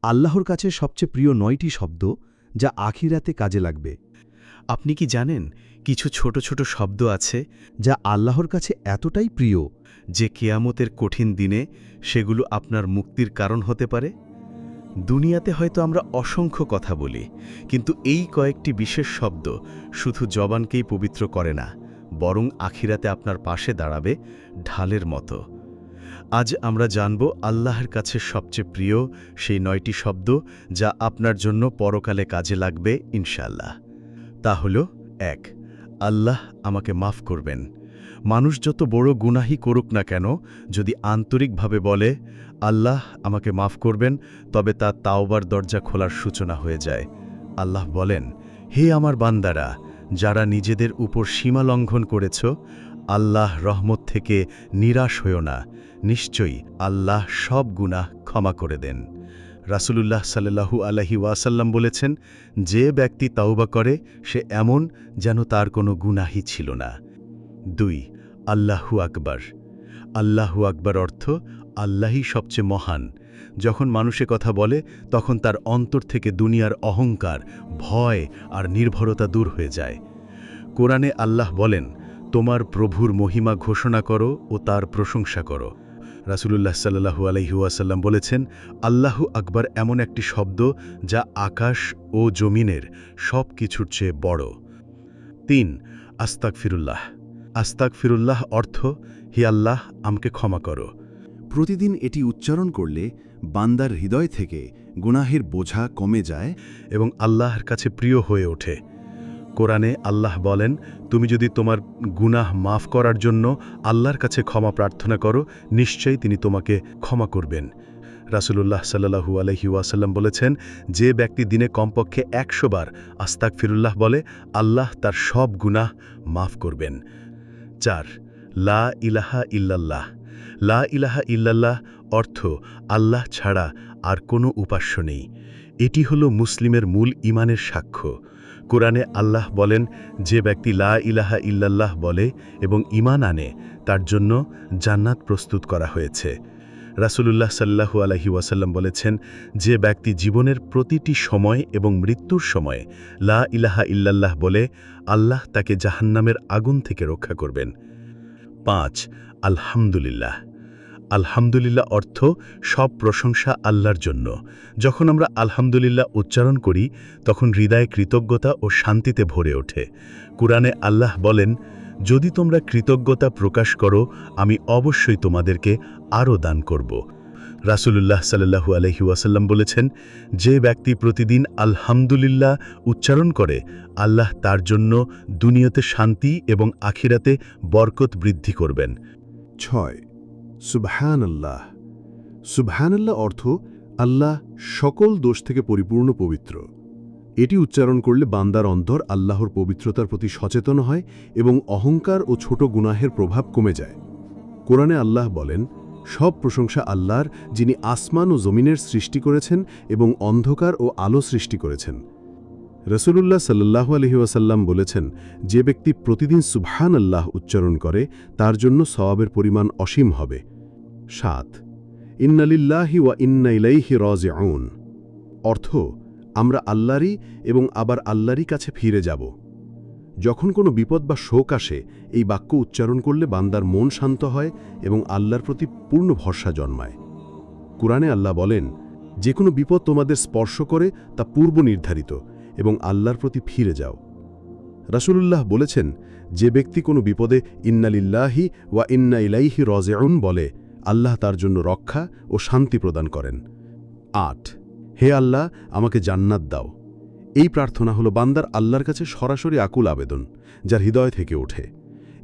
আল্লাহর কাছে সবচেয়ে প্রিয় ৯টি শব্দ যা আখিরাতে কাজে লাগবে। আপনি কি জানেন কিছু ছোট ছোট শব্দ আছে যা আল্লাহর কাছে এতটাই প্রিয় যে কিয়ামতের কঠিন দিনে সেগুলো আপনার মুক্তির কারণ হতে পারে? দুনিয়াতে হয়তো আমরা অসংখ্য কথা বলি, কিন্তু এই কয়েকটি বিশেষ শব্দ শুধু জবানকেই পবিত্র করে না, বরং আখিরাতে আপনার পাশে দাঁড়াবে ঢালের মতো। আজ আমরা জানব আল্লাহর কাছে সবচেয়ে প্রিয় সেই ৯টি শব্দ যা আপনার জন্য পরকালে কাজে লাগবে ইনশাআল্লাহ। তা হল ১, আল্লাহ আমাকে মাফ করবেন। মানুষ যত বড় গুনাহই করুক না কেন, যদি আন্তরিকভাবে বলে আল্লাহ আমাকে মাফ করবেন, তবে তা তাওবার দরজা খোলার সূচনা হয়ে যায়। আল্লাহ বলেন, হে আমার বান্দারা, যারা নিজেদের উপর সীমা লঙ্ঘন করেছ, আল্লাহ রহমত থেকে নিরাশ হও না, নিশ্চয়ই আল্লাহ সব গুনাহ ক্ষমা করে দেন। রাসূলুল্লাহ সাল্লাল্লাহু আলাইহি ওয়াসাল্লাম বলেছেন, যে ব্যক্তি তাওবা করে সে এমন যেন তার কোনো গুনাহই ছিল না। ২, আল্লাহু আকবার। আল্লাহু আকবার অর্থ আল্লাহই সবচেয়ে মহান। যখন মানুষে কথা বলে তখন তার অন্তর থেকে দুনিয়ার অহংকার, ভয় আর নির্ভরতা দূর হয়ে যায়। কোরআনে আল্লাহ বলেন, তোমার প্রভুর মহিমা ঘোষণা করো ও তার প্রশংসা করো। রাসূলুল্লাহ সাল্লাল্লাহু আলাইহি ওয়াসাল্লাম বলেছেন, আল্লাহু আকবার এমন একটি শব্দ যা আকাশ ও জমিনের সব কিছুর চেয়ে বড়। ৩, আস্তাগফিরুল্লাহ। আস্তাগফিরুল্লাহ অর্থ, হে আল্লাহ আমাকে ক্ষমা করো। প্রতিদিন এটি উচ্চারণ করলে বান্দার হৃদয় থেকে গুনাহের বোঝা কমে যায় এবং আল্লাহর কাছে প্রিয় হয়ে ওঠে। কোরআনে আল্লাহ বলেন, তুমি যদি তোমার গুনাহ মাফ করার জন্য আল্লাহর কাছে ক্ষমা প্রার্থনা করো, নিশ্চয়ই তিনি তোমাকে ক্ষমা করবেন। রাসূলুল্লাহ সাল্লাল্লাহু আলাইহি ওয়াসাল্লাম বলেছেন, যে ব্যক্তি দিনে কমপক্ষে ১০০ বার আস্তাগফিরুল্লাহ বলে, আল্লাহ তার সব গুনাহ মাফ করবেন। ৪, লা ইলাহা ইল্লাল্লাহ। লা ইলাহা ইল্লাল্লাহ অর্থ আল্লাহ ছাড়া আর কোনো উপাস্য নেই। এটি হলো মুসলিমের মূল ঈমানের সাক্ষ্য। কোরআনে আল্লাহ বলেন, যে ব্যক্তি লা ইলাহা ইল্লাল্লাহ বলে এবং ঈমান আনে, তার জন্য জান্নাত প্রস্তুত করা হয়েছে। রাসূলুল্লাহ সাল্লাল্লাহু আলাইহি ওয়াসাল্লাম বলেছেন, যে ব্যক্তি জীবনের প্রতিটি সময় এবং মৃত্যুর সময় লা ইলাহা ইল্লাল্লাহ বলে, আল্লাহ তাকে জাহান্নামের আগুন থেকে রক্ষা করবেন। ৫, আলহামদুলিল্লাহ। আলহামদুলিল্লাহ অর্থ সব প্রশংসা আল্লাহর জন্য। যখন আমরা আলহামদুলিল্লাহ উচ্চারণ করি তখন হৃদয়ে কৃতজ্ঞতা ও শান্তিতে ভরে ওঠে। কুরআনে আল্লাহ বলেন, যদি তোমরা কৃতজ্ঞতা প্রকাশ করো, আমি অবশ্যই তোমাদেরকে আরও দান করব। রাসূলুল্লাহ সাল্লাল্লাহু আলাইহি ওয়াসাল্লাম বলেছেন, যে ব্যক্তি প্রতিদিন আলহামদুলিল্লাহ উচ্চারণ করে, আল্লাহ তার জন্য দুনিয়াতে শান্তি এবং আখিরাতে বরকত বৃদ্ধি করবেন। ৬, সুবহানাল্লাহ। সুবহানাল্লাহ অর্থ আল্লাহ সকল দোষ থেকে পরিপূর্ণ পবিত্র। এটি উচ্চারণ করলে বান্দার অন্তর আল্লাহর পবিত্রতার প্রতি সচেতন হয় এবং অহংকার ও ছোট গুনাহের প্রভাব কমে যায়। কোরআনে আল্লাহ বলেন, সব প্রশংসা আল্লাহর, যিনি আসমান ও জমিনের সৃষ্টি করেছেন এবং অন্ধকার ও আলো সৃষ্টি করেছেন। রাসূলুল্লাহ সাল্লাল্লাহু আলাইহি ওয়াসাল্লাম বলেছেন, যে ব্যক্তি প্রতিদিন সুবহানাল্লাহ উচ্চারণ করে তার জন্য সওয়াবের পরিমাণ অসীম হবে। ৭, ইন্না লিল্লাহি ওয়া ইন্না ইলাইহি রাজিউন। অর্থ, আমরা আল্লাহরই এবং আবার আল্লাহরই কাছে ফিরে যাব। যখন কোনো বিপদ বা শোক আসে, এই বাক্য উচ্চারণ করলে বান্দার মন শান্ত হয় এবং আল্লাহর প্রতি পূর্ণ ভরসা জন্মায়। কুরআনে আল্লাহ বলেন, যে কোনো বিপদ তোমাদের স্পর্শ করে তা পূর্ব নির্ধারিত এবং আল্লাহর প্রতি ফিরে যাও। রাসূলুল্লাহ বলেছেন, যে ব্যক্তি কোনো বিপদে ইন্না লিল্লাহি ওয়া ইন্না ইলাইহি রাজিউন বলে, আল্লাহ তার জন্য রক্ষা ও শান্তি প্রদান করেন। ৮, হে আল্লাহ আমাকে জান্নাত দাও। এই প্রার্থনা হলো বান্দার আল্লাহর কাছে সরাসরি আকুল আবেদন, যার হৃদয় থেকে ওঠে।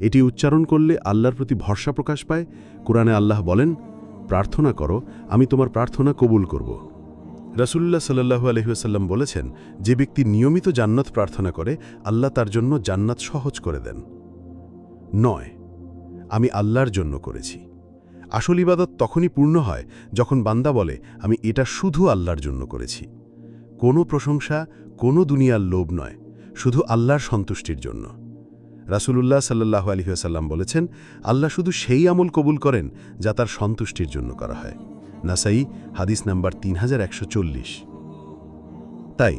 এটি উচ্চারণ করলে আল্লাহর প্রতি ভরসা প্রকাশ পায়। কুরআনে আল্লাহ বলেন, প্রার্থনা করো, আমি তোমার প্রার্থনা কবুল করব। রাসূলুল্লাহ সাল্লাল্লাহু আলাইহি ওয়াসাল্লাম বলেছেন, যে ব্যক্তি নিয়মিত জান্নাত প্রার্থনা করে, আল্লাহ তার জন্য জান্নাত সহজ করে দেন। ৯, আমি আল্লাহর জন্য করেছি। আসল ইবাদত তখনই পূর্ণ হয় যখন বান্দা বলে, আমি এটা শুধু আল্লাহর জন্য করেছি। কোনো প্রশংসা, কোনো দুনিয়ার লোভ নয়, শুধু আল্লাহর সন্তুষ্টির জন্য। রাসূলুল্লাহ সাল্লাল্লাহু আলাইহি ওয়াসাল্লাম বলেছেন, আল্লাহ শুধু সেই আমল কবুল করেন যা তার সন্তুষ্টির জন্য করা হয়। নাসাই হাদিস নাম্বার 3140। তাই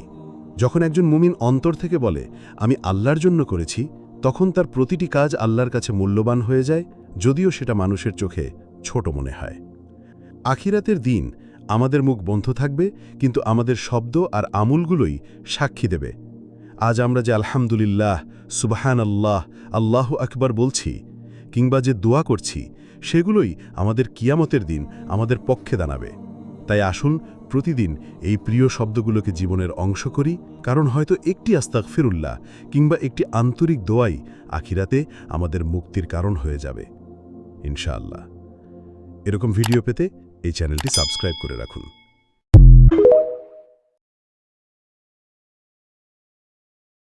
যখন একজন মুমিন অন্তর থেকে বলে আমি আল্লাহর জন্য করেছি, তখন তার প্রতিটি কাজ আল্লাহর কাছে মূল্যবান হয়ে যায়, যদিও সেটা মানুষের চোখে ছোট মনে হয়। আখিরাতের দিন আমাদের মুখ বন্ধ থাকবে, কিন্তু আমাদের শব্দ আর আমলগুলোই সাক্ষী দেবে। আজ আমরা যে আলহামদুলিল্লাহ, সুবহানাল্লাহ, আল্লাহু আকবার বলছি কিংবা যে দোয়া করছি, সেগুলোই আমাদের কিয়ামতের দিন আমাদের পক্ষে দাঁড়াবে। তাই আসুন প্রতিদিন এই প্রিয় শব্দগুলোকে জীবনের অংশ করি, কারণ হয়তো একটি আস্তাগফিরুল্লাহ কিংবা একটি আন্তরিক দোয়াই আখিরাতে আমাদের মুক্তির কারণ হয়ে যাবে ইনশাআল্লাহ। এরকম ভিডিও পেতে এই চ্যানেলটি সাবস্ক্রাইব করে রাখুন।